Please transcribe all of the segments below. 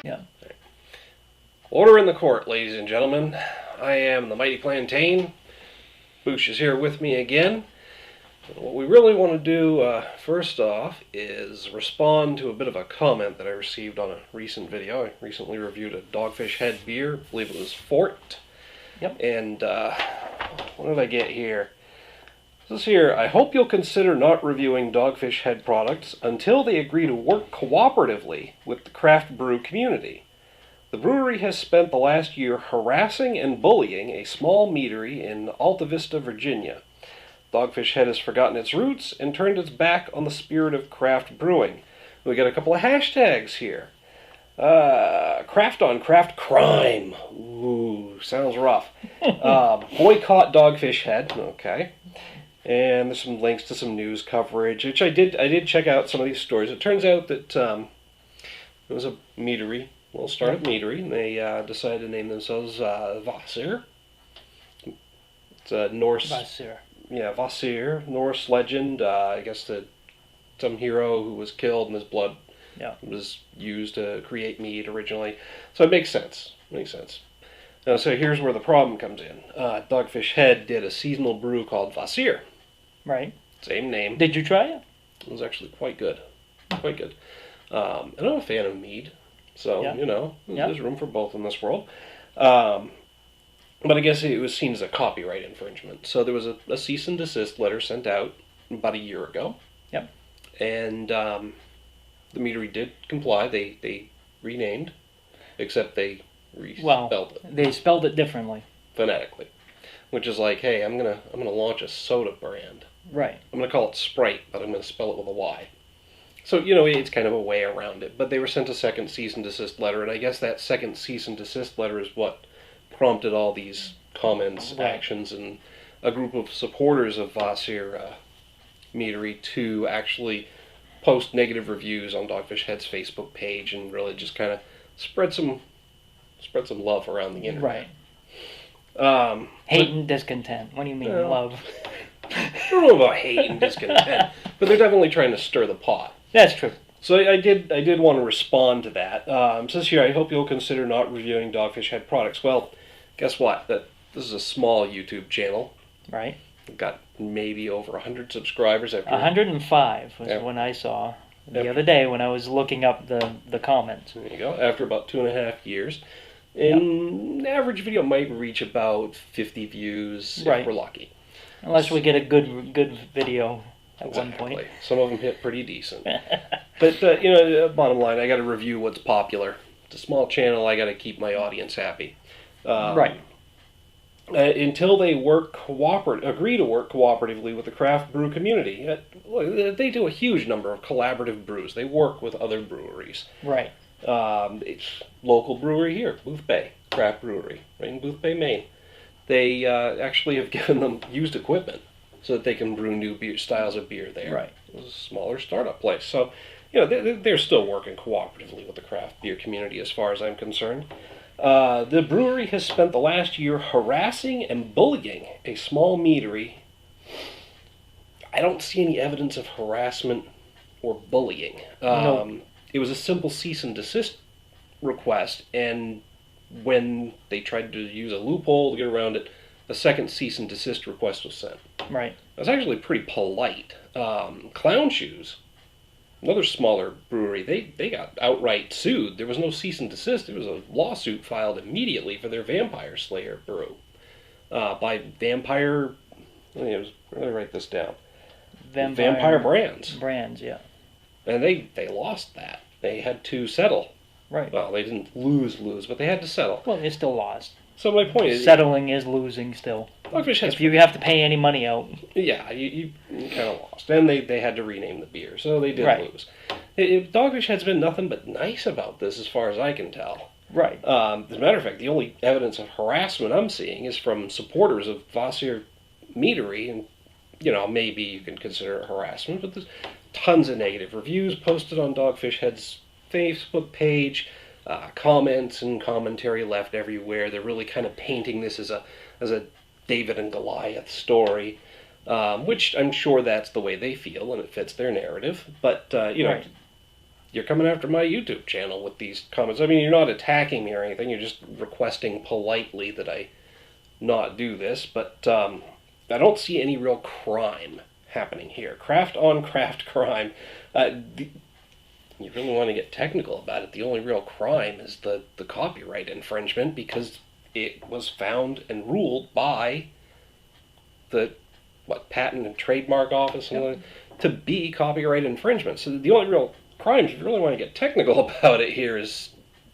Yeah. Order in the court, ladies and gentlemen. I am the Mighty Plantain. Bouch is here with me again. What we really want to do, first off, is respond to a bit of a comment that I received on a recent video. I recently reviewed a Dogfish Head beer. I believe it was Fort. Yep. And, what did I get here? This here, I hope you'll consider not reviewing Dogfish Head products until they agree to work cooperatively with the craft brew community. The brewery has spent the last year harassing and bullying a small meadery in Alta Vista, Virginia. Dogfish Head has forgotten its roots and turned its back on the spirit of craft brewing. We got a couple of hashtags here. Craft on craft crime. Ooh, sounds rough. Boycott Dogfish Head. Okay. And there's some links to some news coverage, which I did check out some of these stories. It turns out that it was a meadery. Well, startup meadery, and they decided to name themselves Vahseer. It's a Norse... Vahseer. Yeah, Vahseer, Norse legend. I guess some hero who was killed and his blood was used to create mead originally. So it makes sense. So here's where the problem comes in. Dogfish Head did a seasonal brew called Vahseer. Right. Same name. Did you try it? It was actually quite good. Quite good. And I'm a fan of mead. So, there's room for both in this world. But I guess it was seen as a copyright infringement. So there was a cease and desist letter sent out about a year ago. Yep. And the meadery did comply. They renamed, except they respelled it. They spelled it differently. Phonetically. Which is like, hey, I'm gonna launch a soda brand. Right. I'm gonna call it Sprite, but I'm gonna spell it with a Y. So, it's kind of a way around it. But they were sent a second cease and desist letter, and I guess that second cease and desist letter is what prompted all these comments, actions, and a group of supporters of Vahseer meadery to actually post negative reviews on Dogfish Head's Facebook page and really just kind of spread some love around the internet. Right. Hate and discontent. What do you mean, love? I don't know about hate and discontent, but they're definitely trying to stir the pot. That's true. So I did want to respond to that. It says here, I hope you'll consider not reviewing Dogfish Head products. Well, guess what? This is a small YouTube channel. Right. We've got maybe over 100 subscribers. 105 was when I saw the other day when I was looking up the comments. There you go. After about 2.5 years. And an average video might reach about 50 views if we're lucky. Unless we get a good video at one point. Some of them hit pretty decent. But, bottom line, I got to review what's popular. It's a small channel. I got to keep my audience happy. Right. Until they agree to work cooperatively with the craft brew community. They do a huge number of collaborative brews. They work with other breweries. Right. It's local brewery here, Booth Bay Craft Brewery, right in Booth Bay, Maine. They actually have given them used equipment so that they can brew new styles of beer there. Right. It's a smaller startup place. So, they're still working cooperatively with the craft beer community as far as I'm concerned. The brewery has spent the last year harassing and bullying a small meadery. I don't see any evidence of harassment or bullying. No. It was a simple cease and desist request, and when they tried to use a loophole to get around it, a second cease and desist request was sent. Right. It was actually pretty polite. Clown Shoes, another smaller brewery, they got outright sued. There was no cease and desist. There was a lawsuit filed immediately for their Vampire Slayer brew by Vampire. Let me write this down. Vampire Brands. Brands, yeah. And they lost that. They had to settle. Right. Well, they didn't lose, but they had to settle. Well, they still lost. So my point is... Settling is losing still. If you have to pay any money out. Yeah, you kind of lost. And they had to rename the beer, so they did lose. Dogfish Head's been nothing but nice about this as far as I can tell. Right. As a matter of fact, the only evidence of harassment I'm seeing is from supporters of Vahseer meadery, and, maybe you can consider it harassment, but there's tons of negative reviews posted on Dogfish Head's Facebook page, comments and commentary left everywhere. They're really kind of painting this as a David and Goliath story, which I'm sure that's the way they feel and it fits their narrative. But, you're coming after my YouTube channel with these comments. I mean, you're not attacking me or anything. You're just requesting politely that I not do this. But I don't see any real crime happening here. Craft on craft crime. You really want to get technical about it. The only real crime is the copyright infringement, because it was found and ruled by the Patent and Trademark Office to be copyright infringement. So the only real crime, if you really want to get technical about it here, is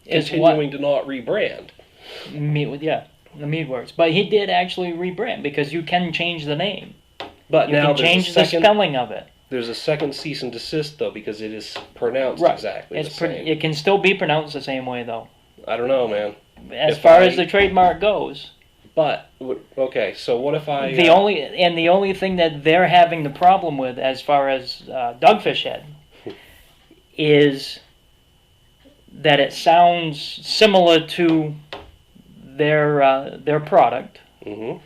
continuing to not rebrand. The mead works. But he did actually rebrand, because you can change the name. But you now can change the spelling of it. There's a second cease and desist, though, because it is pronounced exactly the same. It can still be pronounced the same way, though. I don't know, man. As far as the trademark goes. But, okay, so what if I... The only thing that they're having the problem with, as far as Dogfish Head, is that it sounds similar to their product. Mm-hmm.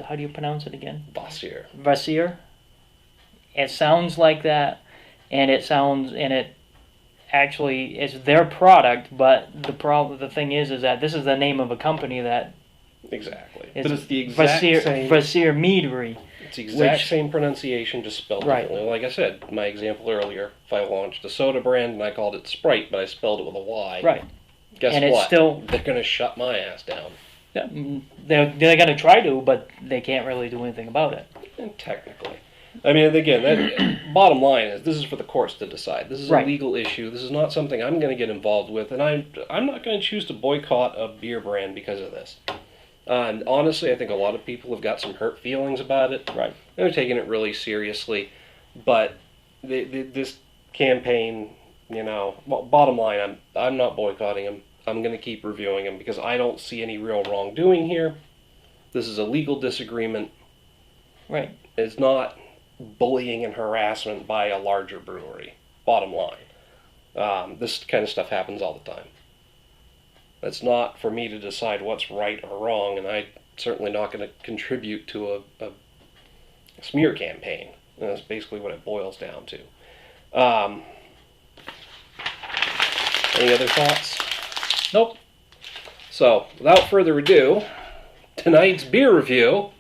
How do you pronounce it again? Vahseer. Vahseer. It sounds like that, and it actually is their product. But the thing is that this is the name of a company that. Exactly. But it's the exact same. Vahseer Meadery. It's the exact same pronunciation, just spelled differently. Like I said, my example earlier, if I launched a soda brand and I called it Sprite, but I spelled it with a Y. Right. Guess and what? It's still, they're going to shut my ass down. Yeah, they're going to try to, but they can't really do anything about it. And technically. I mean, again, bottom line is, this is for the courts to decide. This is a legal issue. This is not something I'm going to get involved with, and I'm not going to choose to boycott a beer brand because of this. And honestly, I think a lot of people have got some hurt feelings about it. Right. They're taking it really seriously. But this campaign, bottom line, I'm not boycotting them. I'm going to keep reviewing them because I don't see any real wrongdoing here. This is a legal disagreement. Right. It's not bullying and harassment by a larger brewery. Bottom line. This kind of stuff happens all the time. It's not for me to decide what's right or wrong, and I'm certainly not going to contribute to a smear campaign. And that's basically what it boils down to. Any other thoughts? Nope. So, without further ado, tonight's beer review.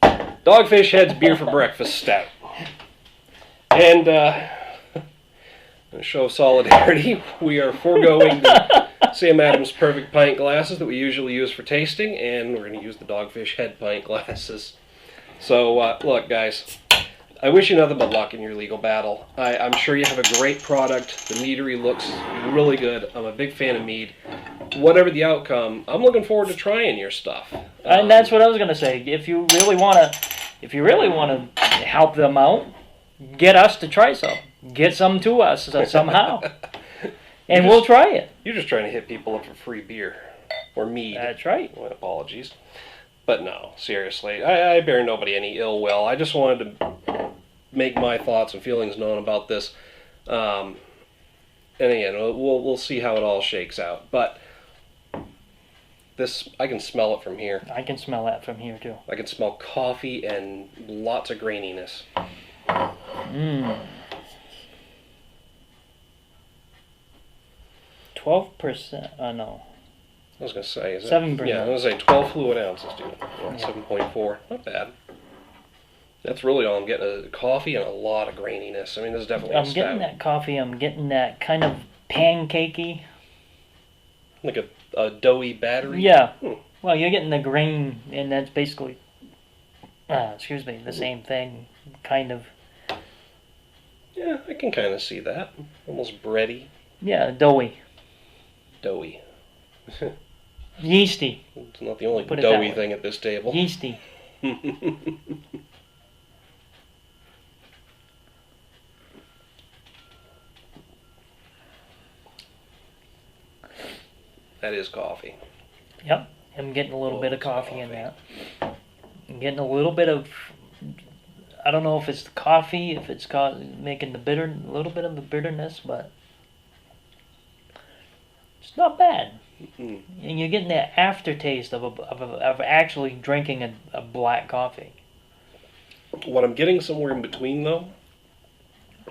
Dogfish Head's Beer for Breakfast Stout. And, in a show of solidarity, we are foregoing the Sam Adams Perfect pint glasses that we usually use for tasting, and we're going to use the Dogfish Head pint glasses. So, look, guys, I wish you nothing but luck in your legal battle. I'm sure you have a great product. The meadery looks really good. I'm a big fan of mead. Whatever the outcome, I'm looking forward to trying your stuff. And that's what I was going to say. If you really want to help them out, get us to try some. Get some to us somehow. And we'll try it. You're just trying to hit people up for free beer. Or mead. That's right. Well, apologies. But no, seriously, I bear nobody any ill will. I just wanted to make my thoughts and feelings known about this. And again, we'll see how it all shakes out. But this, I can smell it from here. I can smell that from here, too. I can smell coffee and lots of graininess. 12%. No. I was going to say, 7%. Yeah, I was going to say 12 fluid ounces, dude. Yeah, 7.4. Not bad. That's really all I'm getting. A coffee and a lot of graininess. I mean, this is definitely a stout. I'm getting that coffee. I'm getting that kind of pancakey. Like a doughy battery? Yeah. Well, you're getting the grain, and that's basically, the same thing, kind of. Yeah, I can kind of see that. Almost bready. Yeah, doughy. Doughy. Yeasty. It's not the only doughy thing at this table. Yeasty. That is coffee. Yep. I'm getting a little bit of coffee in that. I'm getting a little bit of, I don't know if it's the coffee, if it's making a little bit of the bitterness, but it's not bad. Mm-mm. And you're getting that aftertaste of actually drinking a black coffee. What I'm getting somewhere in between, though,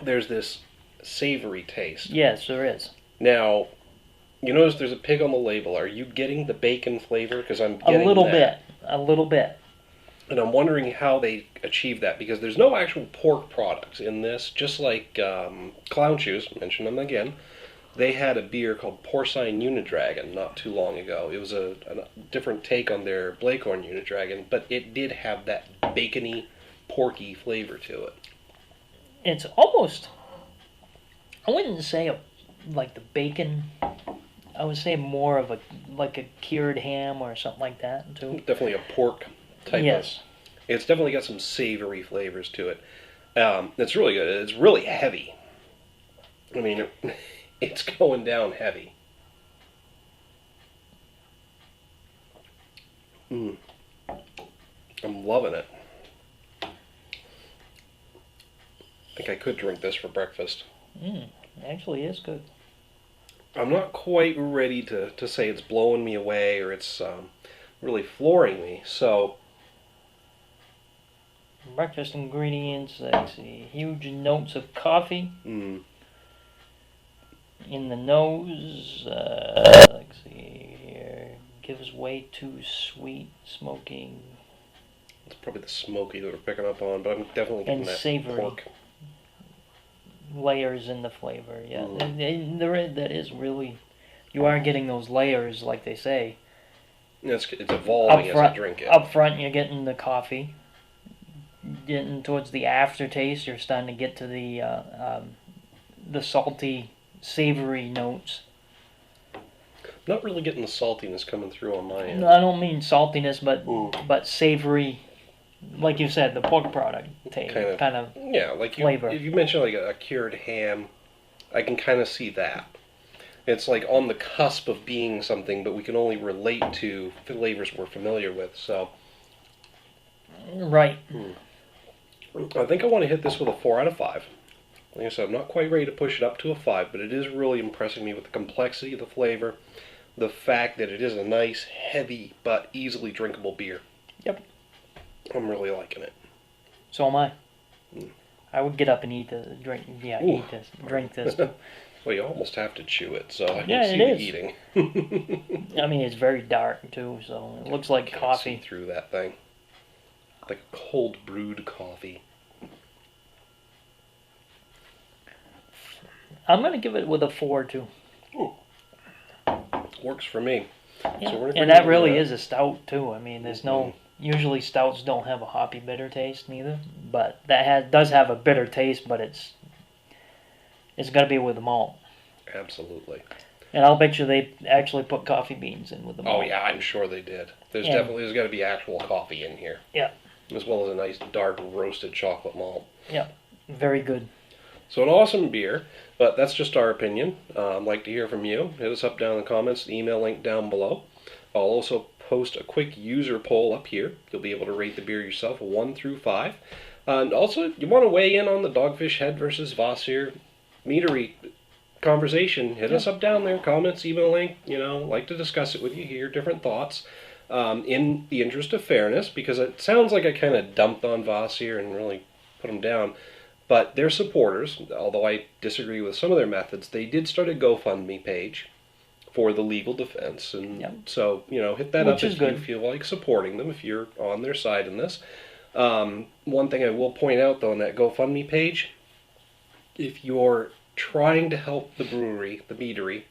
there's this savory taste. Yes, there is. Now, you notice there's a pig on the label. Are you getting the bacon flavor? Because I'm A getting little that. a little bit. And I'm wondering how they achieve that, because there's no actual pork products in this. Just like Clown Shoes, mention them again, they had a beer called Porcine Unidragon not too long ago. It was a different take on their Blakehorn Unidragon, but it did have that bacony, porky flavor to it. It's almost, I wouldn't say like the bacon. I would say more of like a cured ham or something like that too. Definitely a pork type Yes. It's definitely got some savory flavors to it. It's really good. It's really heavy. I mean, it's going down heavy. I'm loving it. I think I could drink this for breakfast. Actually is good. I'm not quite ready to say it's blowing me away or it's really flooring me. So, Breakfast ingredients, let's see, huge notes of coffee in the nose. Let's see here, gives way too sweet, smoking, it's probably the smoky that we're picking up on, but I'm definitely getting and that savory. pork. Layers in the flavor. Yeah, and that is really, you are getting those layers, like they say. It's evolving as I drink it. Up front, you're getting the coffee. Getting towards the aftertaste, you're starting to get to the salty, savory notes. Not really getting the saltiness coming through on my end. No, I don't mean saltiness, but savory, like you said, the pork product taste, kind of yeah, like flavor. If you mention like a cured ham, I can kind of see that. It's like on the cusp of being something, but we can only relate to flavors we're familiar with. So, right. I think I want to hit this with a 4 out of 5. Like I said, I'm not quite ready to push it up to a 5, but it is really impressing me with the complexity of the flavor, the fact that it is a nice, heavy, but easily drinkable beer. Yep. I'm really liking it. So am I. I would get up and eat this, drink this. Well, you almost have to chew it, so I Yeah, can see it the is. eating. I mean, it's very dark too, so it looks like Can't coffee. see through that thing. Like cold brewed coffee. I'm gonna give it with a 4 too. Works for me. Yeah. So And that really is a stout too. I mean, there's no, usually stouts don't have a hoppy bitter taste neither, but that does have a bitter taste, but it's got to be with the malt. Absolutely. And I'll bet you they actually put coffee beans in with the malt. Oh yeah, I'm sure they did. There's got to be actual coffee in here. Yeah. As well as a nice dark roasted chocolate malt. Yeah. Very good. So an awesome beer, but that's just our opinion. I'd like to hear from you. Hit us up down in the comments, the email link down below. I'll also post a quick user poll up here. You'll be able to rate the beer yourself, 1 through 5. And also, you want to weigh in on the Dogfish Head versus Vahseer meadery conversation, hit us up down there, comments, email link, like to discuss it with you, hear different thoughts. In the interest of fairness, because it sounds like I kind of dumped on Vahseer and really put them down. But their supporters, although I disagree with some of their methods, they did start a GoFundMe page for the legal defense. And so, hit that up if you feel like supporting them, if you're on their side in this. One thing I will point out, though, on that GoFundMe page, if you're trying to help the meadery,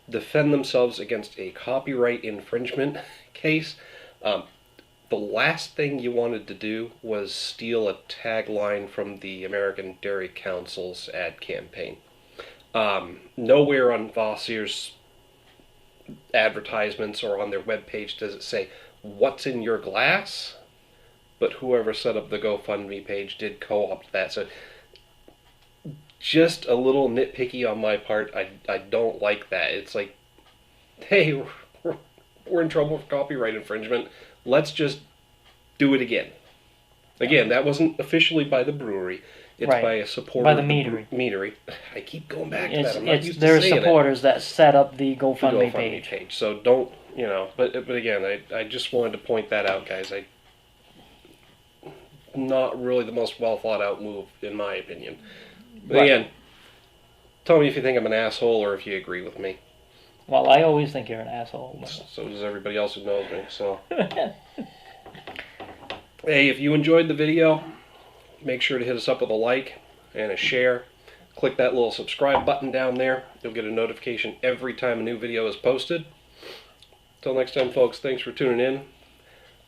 defend themselves against a copyright infringement case, the last thing you wanted to do was steal a tagline from the American Dairy Council's ad campaign. Nowhere on Vahseer's advertisements or on their webpage does it say, "What's in your glass?" But whoever set up the GoFundMe page did co-opt that. So just a little nitpicky on my part. I don't like that. It's like, hey, we're in trouble for copyright infringement. Let's just do it again. Again, that wasn't officially by the brewery. It's by a supporter by the meadery. I keep going back to that. I'm not used to their saying supporters that set up the GoFundMe page. So don't, but again, I just wanted to point that out, guys. Not really the most well thought out move, in my opinion. But again, tell me if you think I'm an asshole or if you agree with me. Well, I always think you're an asshole. So does everybody else who knows me. So, hey, if you enjoyed the video, make sure to hit us up with a like and a share. Click that little subscribe button down there. You'll get a notification every time a new video is posted. Until next time, folks, thanks for tuning in.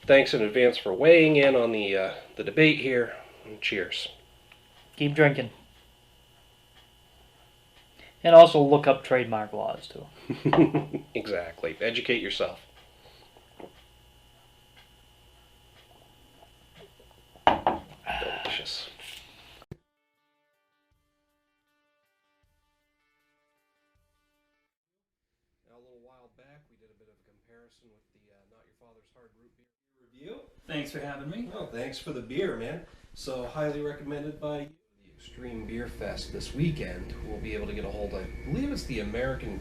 Thanks in advance for weighing in on the debate here. And cheers. Keep drinking. And also look up trademark laws, too. Exactly. Educate yourself. Delicious. Now, a little while back, we did a bit of a comparison with the Not Your Father's Hard Root Beer review. Thanks for having me. Well, thanks for the beer, man. So, highly recommended by you. The Extreme Beer Fest this weekend. We'll be able to get a hold of, I believe it's the American